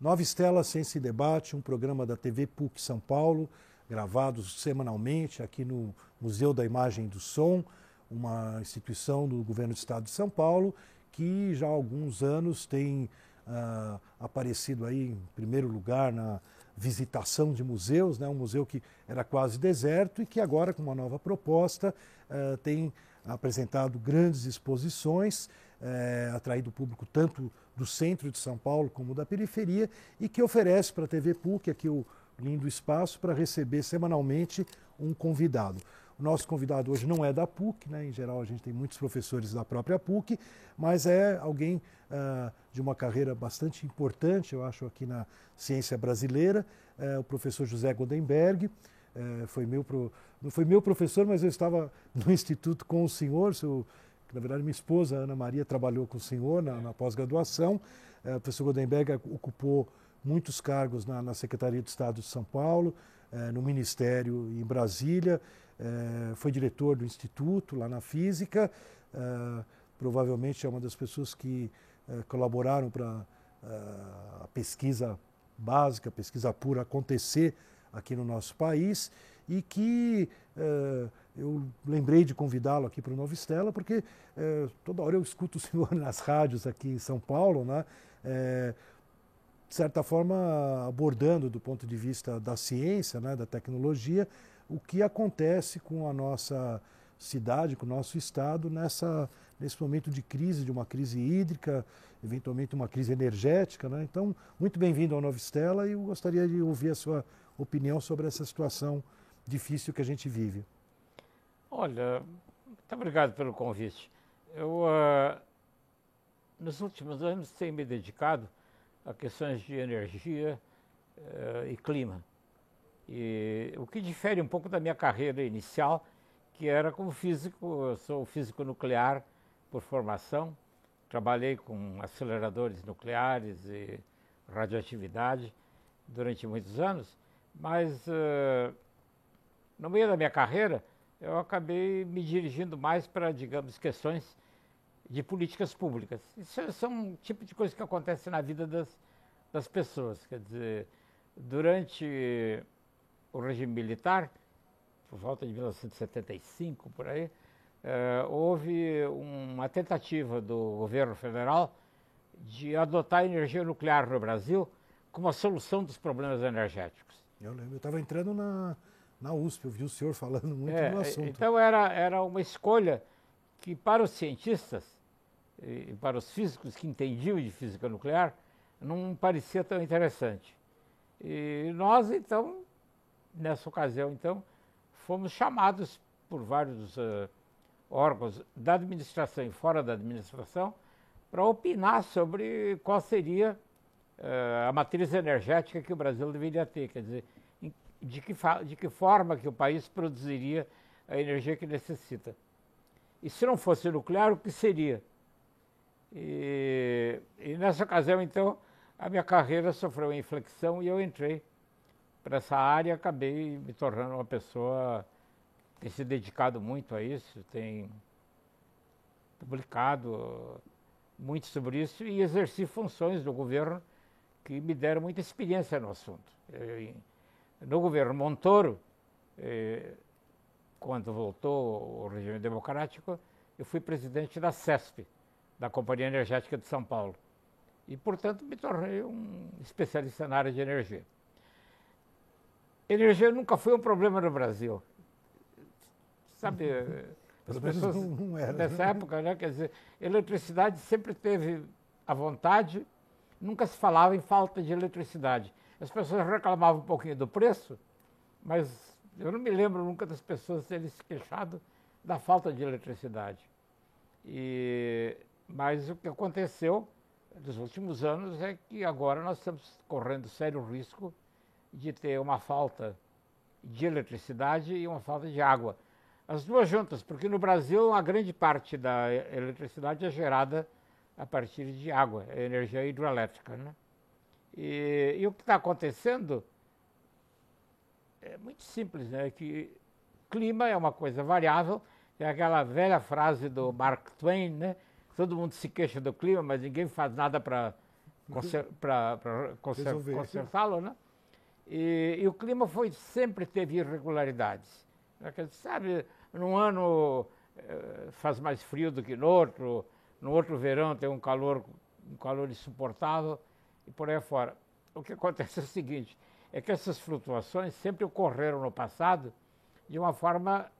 Nova Estela Ciência e Debate, um programa da TV PUC São Paulo, gravado semanalmente aqui no Museu da Imagem e do Som, uma instituição do Governo do Estado de São Paulo, que já há alguns anos tem aparecido aí em primeiro lugar na visitação de museus, né? Um museu que era quase deserto e que agora, com uma nova proposta, tem apresentado grandes exposições, atraído o público tanto do centro de São Paulo como da periferia e que oferece para a TV PUC aqui o lindo espaço para receber semanalmente um convidado. O nosso convidado hoje não é da PUC, né? Em geral a gente tem muitos professores da própria PUC, mas é alguém de uma carreira bastante importante, eu acho, aqui na ciência brasileira, o professor José Goldenberg. Não foi meu professor, mas eu estava no instituto com o senhor, que na verdade minha esposa, Ana Maria, trabalhou com o senhor na pós-graduação. O professor Goldenberg ocupou muitos cargos na Secretaria de Estado de São Paulo, no Ministério em Brasília, foi diretor do Instituto lá na Física, provavelmente é uma das pessoas que colaboraram para a pesquisa básica, a pesquisa pura acontecer aqui no nosso país e que eu lembrei de convidá-lo aqui para o Nova Estela porque toda hora eu escuto o senhor nas rádios aqui em São Paulo, né? De certa forma abordando do ponto de vista da ciência, né, da tecnologia, o que acontece com a nossa cidade, com o nosso estado nesse momento de crise, de uma crise hídrica, eventualmente uma crise energética, né? Então, muito bem-vindo ao Nova Estela e eu gostaria de ouvir a sua opinião sobre essa situação difícil que a gente vive. Olha, muito obrigado pelo convite. Eu, nos últimos anos, tenho me dedicado a questões de energia e clima. E o que difere um pouco da minha carreira inicial, que era como físico, eu sou físico nuclear por formação, trabalhei com aceleradores nucleares e radioatividade durante muitos anos, mas no meio da minha carreira eu acabei me dirigindo mais para, digamos, questões de políticas públicas. Isso são um tipo de coisa que acontece na vida das pessoas. Quer dizer, durante o regime militar, por volta de 1975, por aí, houve uma tentativa do governo federal de adotar a energia nuclear no Brasil como a solução dos problemas energéticos. Eu lembro, eu estava entrando na USP, eu vi o senhor falando muito no assunto. Então era uma escolha que para os cientistas e para os físicos que entendiam de física nuclear não parecia tão interessante. E nós, então, nessa ocasião, então, fomos chamados por vários órgãos da administração e fora da administração para opinar sobre qual seria a matriz energética que o Brasil deveria ter, quer dizer, de que forma que o país produziria a energia que necessita. E se não fosse nuclear, o que seria? E nessa ocasião, então, a minha carreira sofreu uma inflexão e eu entrei para essa área e acabei me tornando uma pessoa que tem se dedicado muito a isso, tem publicado muito sobre isso e exerci funções no governo que me deram muita experiência no assunto. No governo Montoro, quando voltou o regime democrático, eu fui presidente da CESP, da Companhia Energética de São Paulo. E, portanto, me tornei um especialista na área de energia. Energia nunca foi um problema no Brasil. Sabe, as pessoas não era, dessa época, né? Quer dizer, eletricidade sempre teve à vontade, nunca se falava em falta de eletricidade. As pessoas reclamavam um pouquinho do preço, mas eu não me lembro nunca das pessoas terem se queixado da falta de eletricidade. Mas o que aconteceu nos últimos anos é que agora nós estamos correndo sério risco de ter uma falta de eletricidade e uma falta de água. As duas juntas, porque no Brasil a grande parte da eletricidade é gerada a partir de água, é energia hidroelétrica, né? E o que está acontecendo é muito simples, né? Que clima é uma coisa variável, é aquela velha frase do Mark Twain, né? Todo mundo se queixa do clima, mas ninguém faz nada para para consertá-lo, né? E o clima sempre teve irregularidades. Sabe, num ano faz mais frio do que no outro verão tem um calor insuportável e por aí fora. O que acontece é o seguinte, é que essas flutuações sempre ocorreram no passado de uma forma,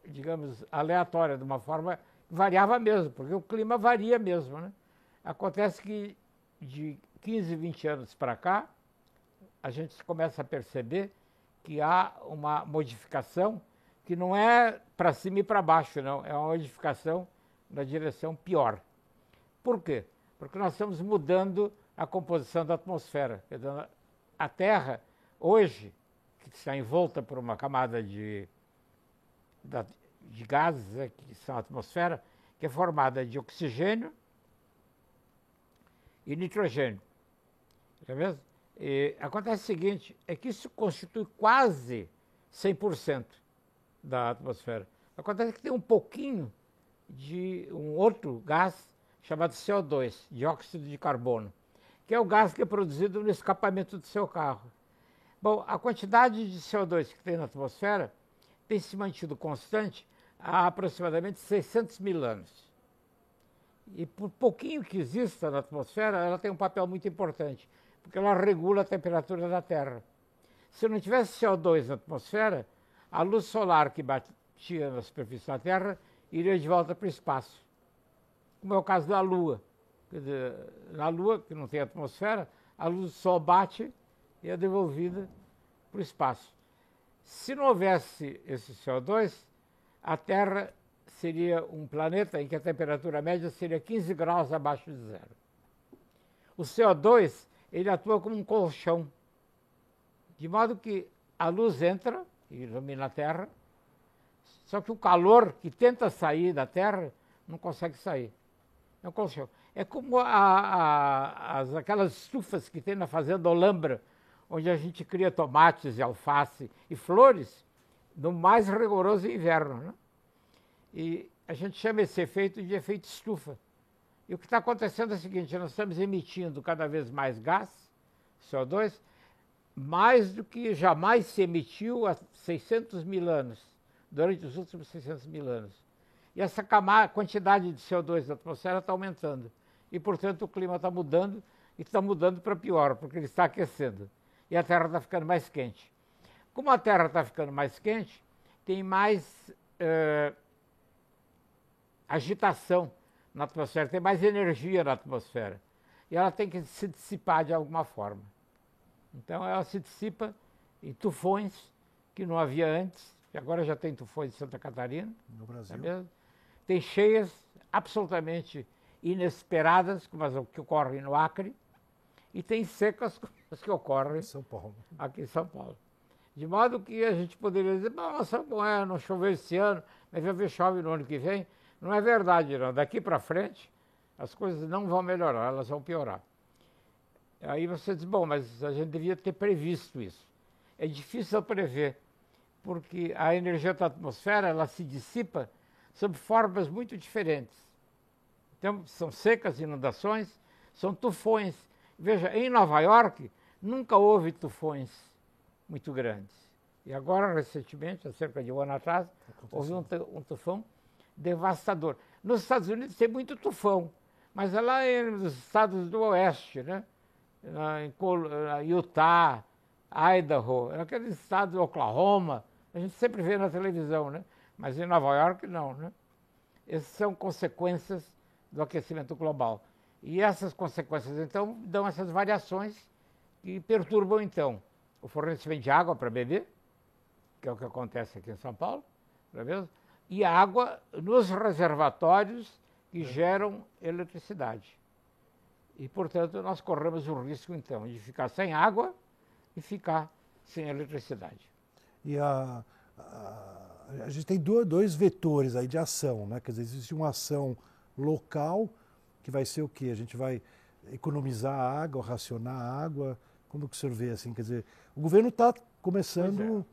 digamos, aleatória, de uma forma que variava mesmo, porque o clima varia mesmo, né? Acontece que de 15, 20 anos para cá, a gente começa a perceber que há uma modificação que não é para cima e para baixo, não, é uma modificação na direção pior. Por quê? Porque nós estamos mudando a composição da atmosfera. A Terra, hoje, que está envolta por uma camada de gases, né, que são a atmosfera, que é formada de oxigênio e nitrogênio. É mesmo? E acontece o seguinte, é que isso constitui quase 100% da atmosfera. Acontece que tem um pouquinho de um outro gás chamado CO2, dióxido de carbono, que é o gás que é produzido no escapamento do seu carro. Bom, a quantidade de CO2 que tem na atmosfera tem se mantido constante há aproximadamente 600 mil anos. E por pouquinho que exista na atmosfera, ela tem um papel muito importante, porque ela regula a temperatura da Terra. Se não tivesse CO2 na atmosfera, a luz solar que batia na superfície da Terra iria de volta para o espaço, como é o caso da Lua. Quer dizer, na Lua, que não tem atmosfera, a luz do Sol bate e é devolvida para o espaço. Se não houvesse esse CO2, a Terra seria um planeta em que a temperatura média seria 15 graus abaixo de zero. O CO2, ele atua como um colchão, de modo que a luz entra e ilumina a Terra, só que o calor que tenta sair da Terra não consegue sair. É um colchão. É como aquelas estufas que tem na fazenda Olambra, onde a gente cria tomates e alface e flores no mais rigoroso inverno, né? E a gente chama esse efeito de efeito estufa. E o que está acontecendo é o seguinte, nós estamos emitindo cada vez mais gás, CO2, mais do que jamais se emitiu há 600 mil anos, durante os últimos 600 mil anos. E essa quantidade de CO2 na atmosfera está aumentando. E, portanto, o clima está mudando, e está mudando para pior, porque ele está aquecendo. E a Terra está ficando mais quente. Como a Terra está ficando mais quente, tem mais agitação na atmosfera, tem mais energia na atmosfera. E ela tem que se dissipar de alguma forma. Então ela se dissipa em tufões, que não havia antes, e agora já tem tufões em Santa Catarina. No Brasil. É mesmo? Tem cheias absolutamente inesperadas, como as que ocorrem no Acre, e tem secas como as que ocorrem aqui em São Paulo. De modo que a gente poderia dizer, nossa, não choveu esse ano, mas vai ver chove no ano que vem. Não é verdade, não. Daqui para frente, as coisas não vão melhorar, elas vão piorar. Aí você diz, bom, mas a gente devia ter previsto isso. É difícil prever, porque a energia da atmosfera, ela se dissipa sob formas muito diferentes. Então, são secas, inundações, são tufões. Veja, em Nova York, nunca houve tufões muito grandes. E agora, recentemente, há cerca de um ano atrás, houve um tufão devastador. Nos Estados Unidos tem muito tufão, mas é lá nos estados do oeste, né? Em Utah, Idaho, naqueles estados, Oklahoma, a gente sempre vê na televisão, né? Mas em Nova York não, né? Essas são consequências do aquecimento global. E essas consequências, então, dão essas variações que perturbam, então, o fornecimento de água para beber, que é o que acontece aqui em São Paulo, não é mesmo? E a água nos reservatórios que geram eletricidade. E, portanto, nós corremos o risco, então, de ficar sem água e ficar sem eletricidade. E a gente tem dois vetores aí de ação, né? Quer dizer, existe uma ação local, que vai ser o quê? A gente vai economizar água, racionar água, como que o senhor vê, assim? Quer dizer, o governo está começando...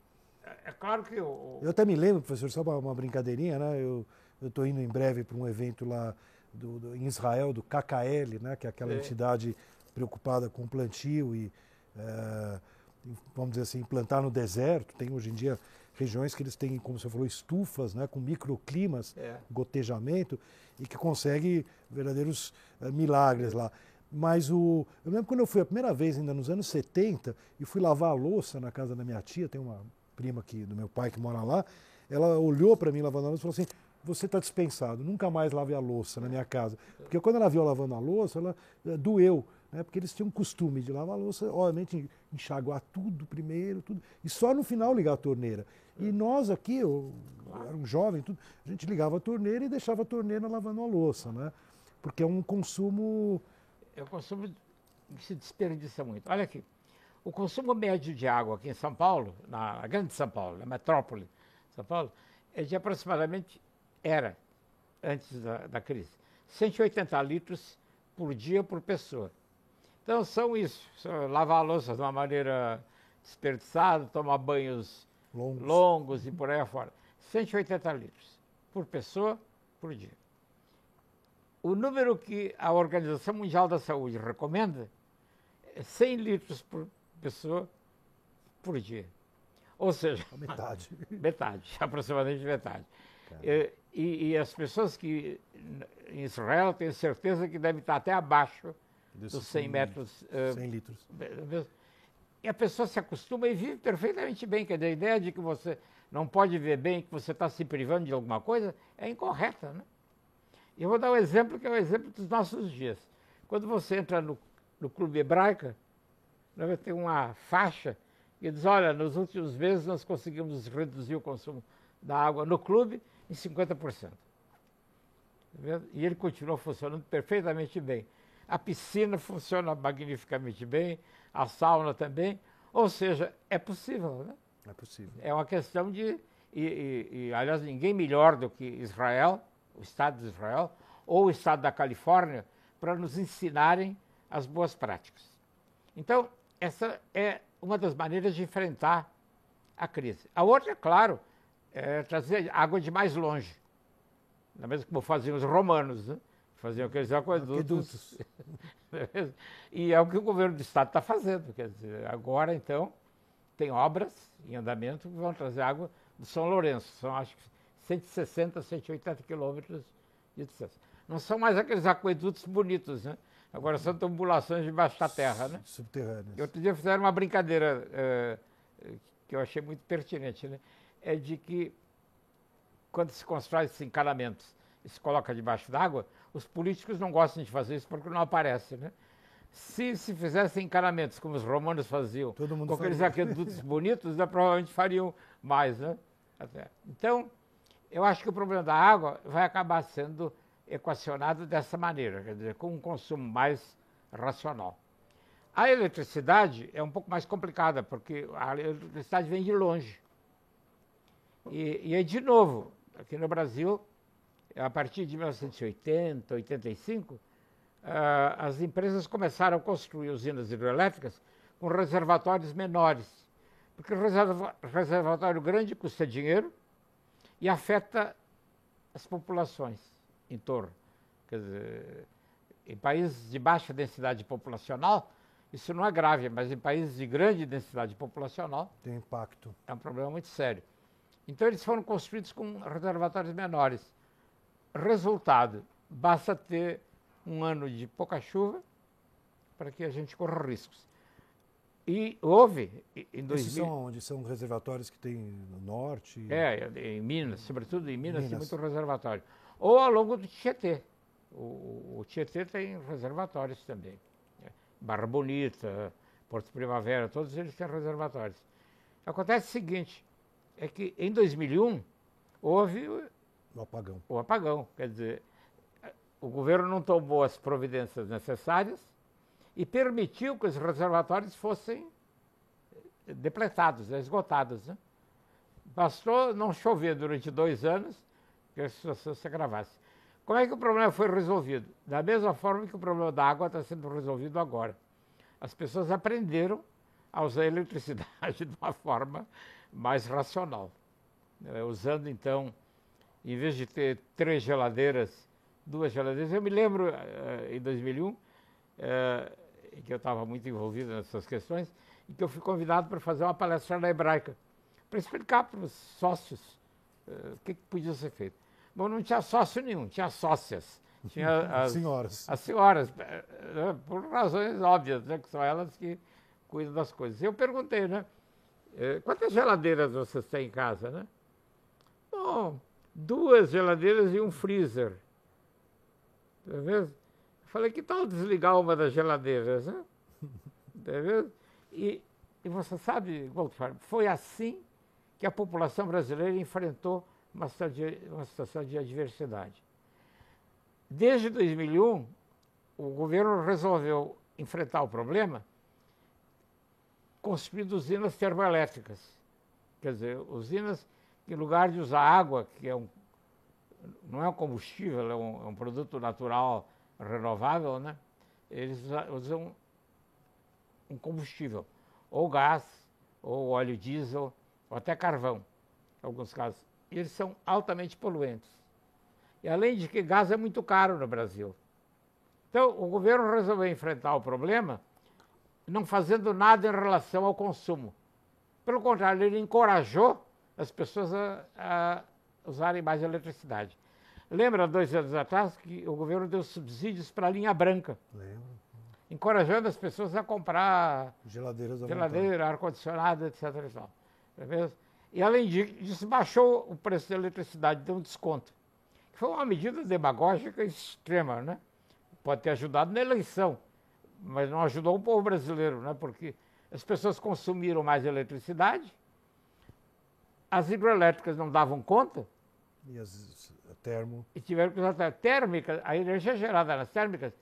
É claro que eu até me lembro, professor, só uma brincadeirinha, né? Eu estou indo em breve para um evento lá em Israel, do KKL, né? Que é aquela entidade preocupada com plantio e, vamos dizer assim, plantar no deserto. Tem hoje em dia regiões que eles têm, como você falou, estufas, né, com microclimas, gotejamento, e que consegue verdadeiros milagres lá. Mas eu lembro quando eu fui a primeira vez, ainda nos anos 70, e fui lavar a louça na casa da minha tia, tem uma prima aqui do meu pai que mora lá, ela olhou para mim lavando a louça e falou assim: você está dispensado, nunca mais lave a louça na minha casa. Porque quando ela viu eu lavando a louça, ela doeu, né? Porque eles tinham um costume de lavar a louça, obviamente enxaguar tudo primeiro, tudo, e só no final ligar a torneira. E nós aqui, eu era um jovem, tudo, a gente ligava a torneira e deixava a torneira lavando a louça, né? Porque é um consumo... É um consumo que se desperdiça muito. Olha aqui, o consumo médio de água aqui em São Paulo, na grande São Paulo, na metrópole de São Paulo, é de aproximadamente, antes da crise, 180 litros por dia por pessoa. Então são isso, lavar a louça de uma maneira desperdiçada, tomar banhos longos e por aí afora. 180 litros por pessoa por dia. O número que a Organização Mundial da Saúde recomenda é 100 litros por pessoa por dia. Ou seja, a metade. Metade, aproximadamente metade. E as pessoas que em Israel, tenho certeza que devem estar até abaixo dos 100 metros. 100 litros. E a pessoa se acostuma e vive perfeitamente bem. Quer dizer, a ideia de que você não pode viver bem, que você está se privando de alguma coisa, é incorreta, né? E eu vou dar um exemplo que é o exemplo dos nossos dias. Quando você entra no Clube Hebraica, vai ter uma faixa que diz: olha, nos últimos meses nós conseguimos reduzir o consumo da água no clube em 50%. E ele continua funcionando perfeitamente bem. A piscina funciona magnificamente bem, a sauna também. Ou seja, é possível, né? É possível. É uma questão de... aliás, ninguém melhor do que Israel, o Estado de Israel, ou o Estado da Califórnia, para nos ensinarem as boas práticas. Então, essa é uma das maneiras de enfrentar a crise. A outra, é claro, é trazer água de mais longe. Da mesma como faziam os romanos, né? Faziam aqueles aquedutos. E é o que o governo do Estado está fazendo. Quer dizer, agora, então, tem obras em andamento que vão trazer água do São Lourenço. São, acho que, 160, 180 quilômetros de distância. Não são mais aqueles aquedutos bonitos, né? Agora são tubulações debaixo da terra, né? Subterrâneas. Outro dia fizeram uma brincadeira que eu achei muito pertinente, né? É de que quando se constrói esses encanamentos e se coloca debaixo d'água, os políticos não gostam de fazer isso porque não aparece, né? Se fizessem encanamentos como os romanos faziam, com aqueles aquedutos bonitos, provavelmente fariam mais, né? Então, eu acho que o problema da água vai acabar sendo equacionado dessa maneira, quer dizer, com um consumo mais racional. A eletricidade é um pouco mais complicada, porque a eletricidade vem de longe. E aí, de novo, aqui no Brasil, a partir de 1980, 85, as empresas começaram a construir usinas hidrelétricas com reservatórios menores, porque o reservatório grande custa dinheiro e afeta as populações em torno. Quer dizer, em países de baixa densidade populacional, isso não é grave, mas em países de grande densidade populacional... Tem impacto. É um problema muito sério. Então, eles foram construídos com reservatórios menores. Resultado, basta ter um ano de pouca chuva para que a gente corra riscos. E houve, em 2000... Esses são onde? São reservatórios que tem no norte? Em Minas, sobretudo em Minas, tem muito reservatório. Ou ao longo do Tietê. O Tietê tem reservatórios também. Barra Bonita, Porto Primavera, todos eles têm reservatórios. Acontece o seguinte, é que em 2001 houve o apagão. Quer dizer, o governo não tomou as providências necessárias e permitiu que os reservatórios fossem depletados, esgotados, né? Bastou não chover durante 2 anos que a situação se agravasse. Como é que o problema foi resolvido? Da mesma forma que o problema da água está sendo resolvido agora. As pessoas aprenderam a usar a eletricidade de uma forma mais racional. Usando, então, em vez de ter 3 geladeiras, 2 geladeiras. Eu me lembro, em 2001, que eu estava muito envolvido nessas questões, e que eu fui convidado para fazer uma palestra na Hebraica, para explicar para os sócios o que podia ser feito. Bom, não tinha sócio nenhum, tinha sócias. Tinha senhoras. As senhoras, por razões óbvias, né, que são elas que cuidam das coisas. Eu perguntei, né? Quantas geladeiras vocês têm em casa, né? Bom, 2 geladeiras e um freezer. Tá vendo? Falei, que tal desligar uma das geladeiras, né? Tá vendo? E você sabe, Goldfarb, foi assim que a população brasileira enfrentou uma situação de adversidade. Desde 2001, o governo resolveu enfrentar o problema construindo usinas termoelétricas. Quer dizer, usinas que, em lugar de usar água, que não é um combustível, é um produto natural renovável, né? Eles usam um combustível, ou gás, ou óleo diesel, ou até carvão, em alguns casos. E eles são altamente poluentes. E além de que gás é muito caro no Brasil. Então, o governo resolveu enfrentar o problema não fazendo nada em relação ao consumo. Pelo contrário, ele encorajou as pessoas a usarem mais eletricidade. Lembra, 2 anos atrás, que o governo deu subsídios para a linha branca? Lembro. Encorajando as pessoas a comprar geladeira, ar-condicionado, etc. E além disso, baixou o preço da eletricidade, deu um desconto. Foi uma medida demagógica extrema, né? Pode ter ajudado na eleição, mas não ajudou o povo brasileiro, né? Porque as pessoas consumiram mais eletricidade, as hidrelétricas não davam conta. E termo. E tiveram que usar térmica, a energia gerada nas térmicas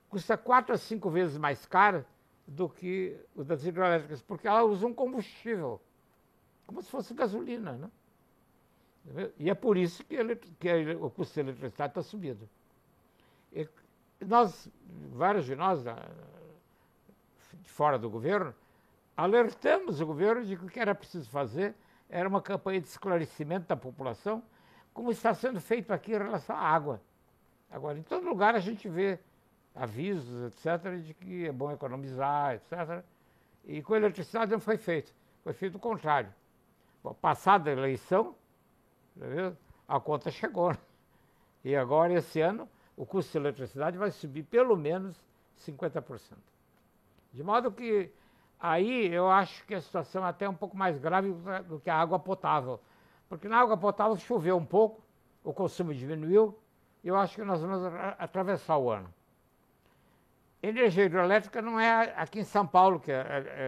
custa 4 a 5 vezes mais cara do que o das hidrelétricas, porque ela usa um combustível, como se fosse gasolina, né? E é por isso que o custo da eletricidade está subindo. E vários de nós, fora do governo, alertamos o governo de que o que era preciso fazer era uma campanha de esclarecimento da população, como está sendo feito aqui em relação à água. Agora, em todo lugar a gente vê avisos, etc., de que é bom economizar, etc. E com a eletricidade não foi feito. Foi feito o contrário. Bom, passada a eleição, a conta chegou. E agora, esse ano, o custo de eletricidade vai subir pelo menos 50%. De modo que aí eu acho que a situação é até um pouco mais grave do que a água potável. Porque na água potável choveu um pouco, o consumo diminuiu, e eu acho que nós vamos atravessar o ano. Energia hidrelétrica não é aqui em São Paulo,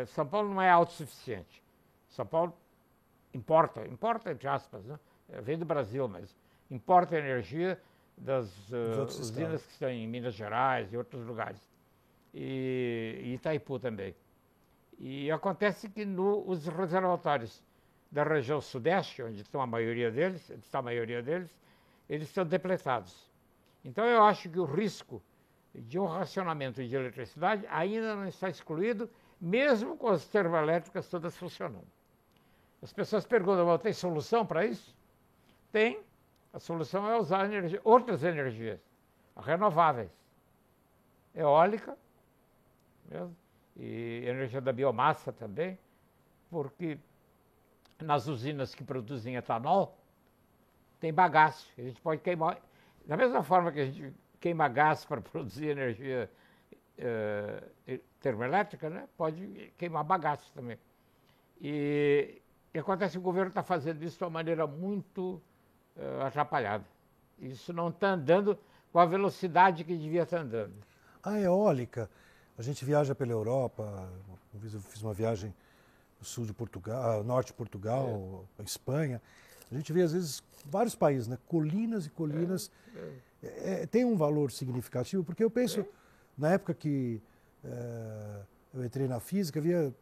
São Paulo não é autossuficiente. São Paulo importa entre aspas, né? Vem do Brasil, mas importa energia das usinas que estão em Minas Gerais e outros lugares. E Itaipu também. E acontece que os reservatórios da região sudeste, onde está a maioria deles, eles estão depletados. Então eu acho que o risco de um racionamento de eletricidade ainda não está excluído, mesmo com as termoelétricas todas funcionando. As pessoas perguntam, tem solução para isso? Tem. A solução é usar outras energias, renováveis. Eólica, e energia da biomassa também, porque nas usinas que produzem etanol, tem bagaço. A gente pode queimar. Da mesma forma que a gente queima gás para produzir energia termoelétrica, né? Pode queimar bagaço também. E acontece que o governo está fazendo isso de uma maneira muito atrapalhada. Isso não está andando com a velocidade que devia estar andando. A eólica, a gente viaja pela Europa, uma vez eu fiz uma viagem no sul de Portugal, norte de Portugal, Espanha. A gente vê, às vezes, vários países, né? Colinas e colinas. Tem um valor significativo, porque eu penso, na época que eu entrei na física, havia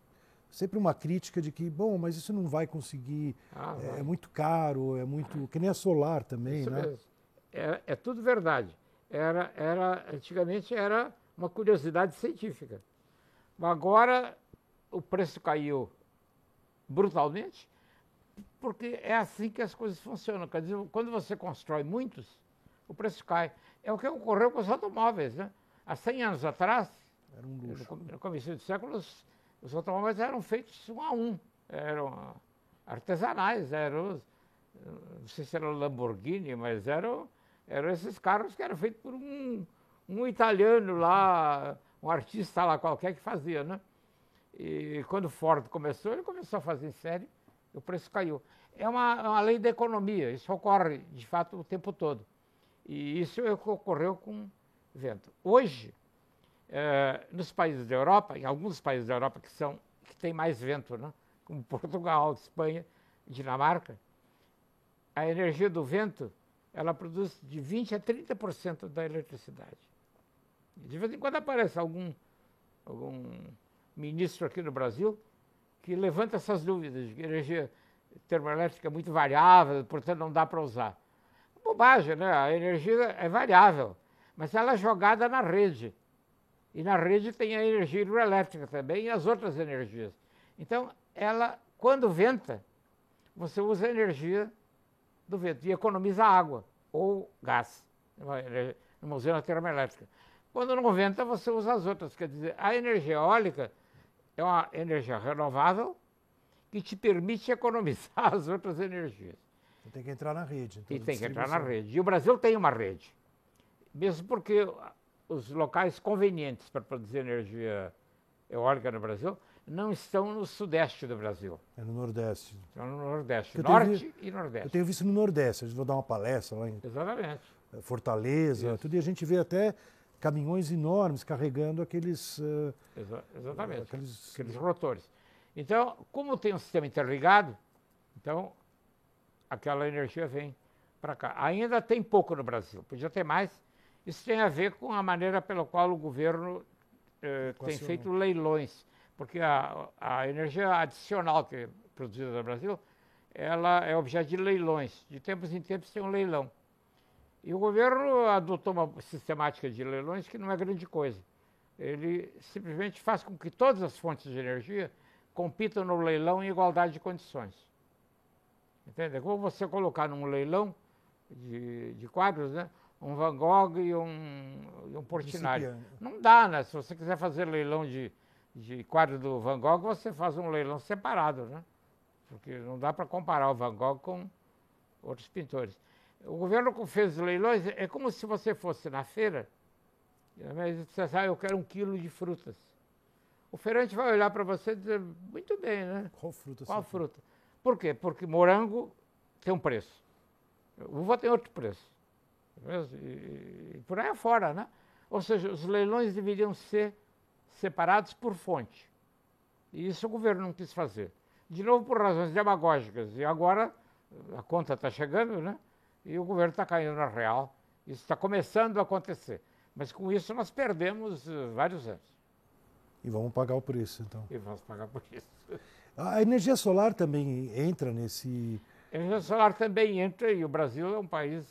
sempre uma crítica de que, bom, mas isso não vai conseguir, é muito caro, é muito... que nem a solar também, isso né? Mesmo. É tudo verdade. Antigamente era uma curiosidade científica. Agora o preço caiu brutalmente, porque é assim que as coisas funcionam. Quer dizer, quando você constrói muitos, o preço cai. É o que ocorreu com os automóveis, né? Há 100 anos atrás, Era um luxo. No começo do século, os automóveis eram feitos um a um, eram artesanais, não sei se era Lamborghini, mas eram esses carros que eram feitos por um italiano lá, um artista lá qualquer que fazia, né? E quando o Ford começou, ele começou a fazer em série, e o preço caiu. É uma lei da economia, isso ocorre de fato o tempo todo. E isso é o que ocorreu com vento. Hoje, nos países da Europa, em alguns países da Europa que tem mais vento, né? Como Portugal, Espanha, Dinamarca, a energia do vento, ela produz de 20% a 30% da eletricidade. De vez em quando aparece algum ministro aqui no Brasil que levanta essas dúvidas de que a energia termoelétrica é muito variável, portanto não dá para usar. Bobagem, né? A energia é variável, mas ela é jogada na rede. E na rede tem a energia hidroelétrica também e as outras energias. Então, quando venta, você usa a energia do vento e economiza água ou gás, numa usina termoelétrica. Quando não venta, você usa as outras. Quer dizer, a energia eólica é uma energia renovável que te permite economizar as outras energias. Tem que entrar na rede. Então, e tem que entrar na rede. E o Brasil tem uma rede. Mesmo porque os locais convenientes para produzir energia eólica no Brasil não estão no sudeste do Brasil. É no Nordeste. Estão no Nordeste, Norte e Nordeste. Eu tenho visto no Nordeste, a gente vai dar uma palestra lá em Exatamente. Fortaleza, tudo, e a gente vê até caminhões enormes carregando aqueles... Exatamente, aqueles rotores. Então, como tem um sistema interligado, então aquela energia vem para cá. Ainda tem pouco no Brasil, podia ter mais. Isso tem a ver com a maneira pela qual o governo tem feito leilões, porque a energia adicional que é produzida no Brasil, ela é objeto de leilões. De tempos em tempos tem um leilão. E o governo adotou uma sistemática de leilões que não é grande coisa. Ele simplesmente faz com que todas as fontes de energia compitam no leilão em igualdade de condições. Entende? É como você colocar num leilão de quadros, né? Um Van Gogh e um Portinari. Não dá, né? Se você quiser fazer leilão de quadro do Van Gogh, você faz um leilão separado, né? Porque não dá para comparar o Van Gogh com outros pintores. O governo fez leilões, é como se você fosse na feira, e você sabe, eu quero 1 quilo de frutas. O feirante vai olhar para você e dizer, muito bem, né? Qual fruta? Qual fruta? Por quê? Porque morango tem um preço, uva tem outro preço. E por aí afora, né? Ou seja, os leilões deveriam ser separados por fonte. E isso o governo não quis fazer. De novo, por razões demagógicas. E agora a conta está chegando, né? E o governo está caindo na real. Isso está começando a acontecer. Mas com isso nós perdemos vários anos. E vamos pagar o preço, então. E vamos pagar por isso. A energia solar também entra nesse... A energia solar também entra, e o Brasil é um país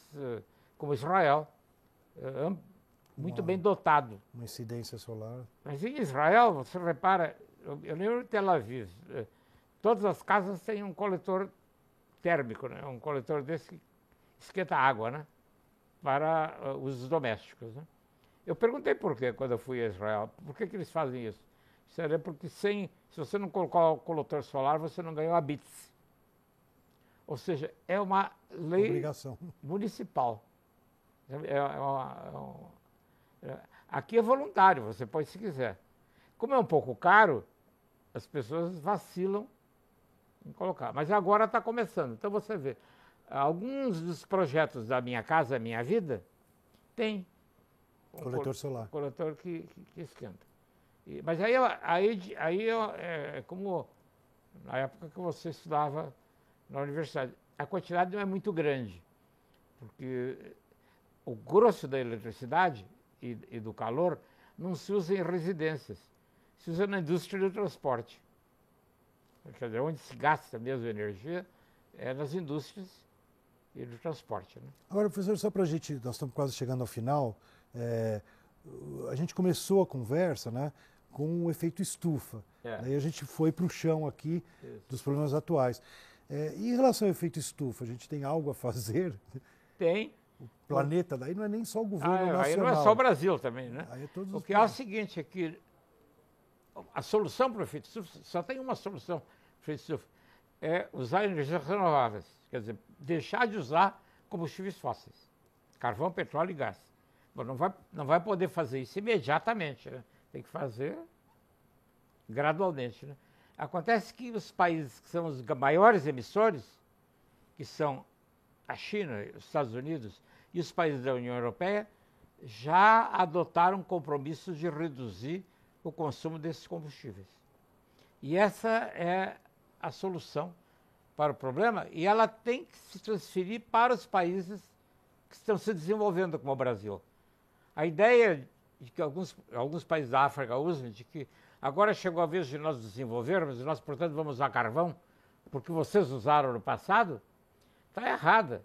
como Israel, muito bem dotado. Uma incidência solar. Mas em Israel, você repara, eu lembro de Tel Aviv, todas as casas têm um coletor térmico, né? Um coletor desse que esquenta água, né? Para usos domésticos, né? Eu perguntei por quê quando eu fui a Israel, por que eles fazem isso? Seria porque se você não colocar o coletor solar, você não ganha o habite. Ou seja, é uma lei Obrigação. Municipal. Aqui é voluntário, você pode se quiser. Como é um pouco caro, as pessoas vacilam em colocar. Mas agora está começando. Então você vê, alguns dos projetos da Minha Casa Minha Vida tem coletor solar. Coletor que esquenta. Mas aí é como na época que você estudava na universidade. A quantidade não é muito grande, porque o grosso da eletricidade e do calor não se usa em residências, se usa na indústria do transporte. Quer dizer, onde se gasta mesmo energia é nas indústrias e do transporte. Né? Agora, professor, só para a gente, nós estamos quase chegando ao final, a gente começou a conversa, né, com o efeito estufa. Daí a gente foi para o chão aqui dos problemas atuais. E em relação ao efeito estufa, a gente tem algo a fazer? Tem. O planeta, daí não é nem só o governo nacional. Aí não é só o Brasil também, né? Aí é todos o que é o seguinte, é que a solução para o efeito estufa, só tem uma solução para o efeito estufa, é usar energias renováveis, quer dizer, deixar de usar combustíveis fósseis, carvão, petróleo e gás. Bom, não vai poder fazer isso imediatamente, né? Tem que fazer gradualmente, né? Acontece que os países que são os maiores emissores, que são a China, os Estados Unidos e os países da União Europeia, já adotaram compromissos de reduzir o consumo desses combustíveis. E essa é a solução para o problema, e ela tem que se transferir para os países que estão se desenvolvendo, como o Brasil. A ideia de que alguns países da África usam, de que agora chegou a vez de nós desenvolvermos, e nós, portanto, vamos usar carvão, porque vocês usaram no passado, está errada.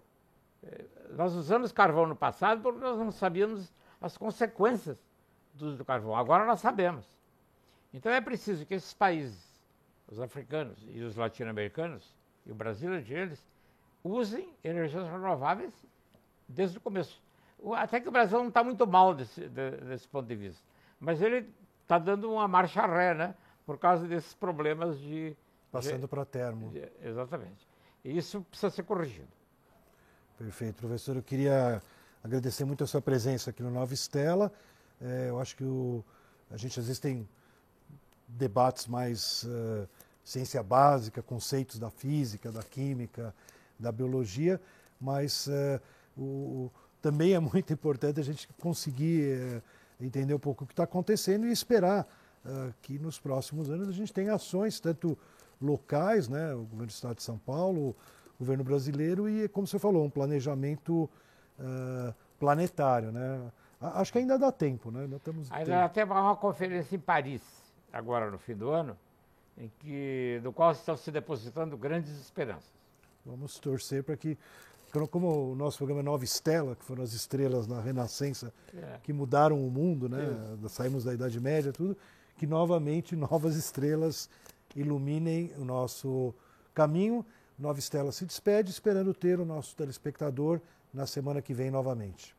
Nós usamos carvão no passado porque nós não sabíamos as consequências do uso do carvão. Agora nós sabemos. Então é preciso que esses países, os africanos e os latino-americanos, e o Brasil entre eles, usem energias renováveis desde o começo. Até que o Brasil não está muito mal desse ponto de vista. Mas ele está dando uma marcha ré, né? Por causa desses problemas de... Passando para termo. Exatamente. E isso precisa ser corrigido. Perfeito. Professor, eu queria agradecer muito a sua presença aqui no Nova Estela. Eu acho que a gente às vezes tem debates mais ciência básica, conceitos da física, da química, da biologia, mas também é muito importante a gente conseguir entender um pouco o que está acontecendo e esperar que nos próximos anos a gente tenha ações, tanto locais, né, o governo do Estado de São Paulo, o governo brasileiro e, como você falou, um planejamento planetário, né? Acho que ainda dá tempo, né? Ainda até uma conferência em Paris, agora no fim do ano, no qual estão se depositando grandes esperanças. Vamos torcer para que, como o nosso programa é Nova Estela, que foram as estrelas na Renascença que mudaram o mundo, né? Saímos da Idade Média, tudo, que novamente novas estrelas iluminem o nosso caminho. Nova Estela se despede, esperando ter o nosso telespectador na semana que vem novamente.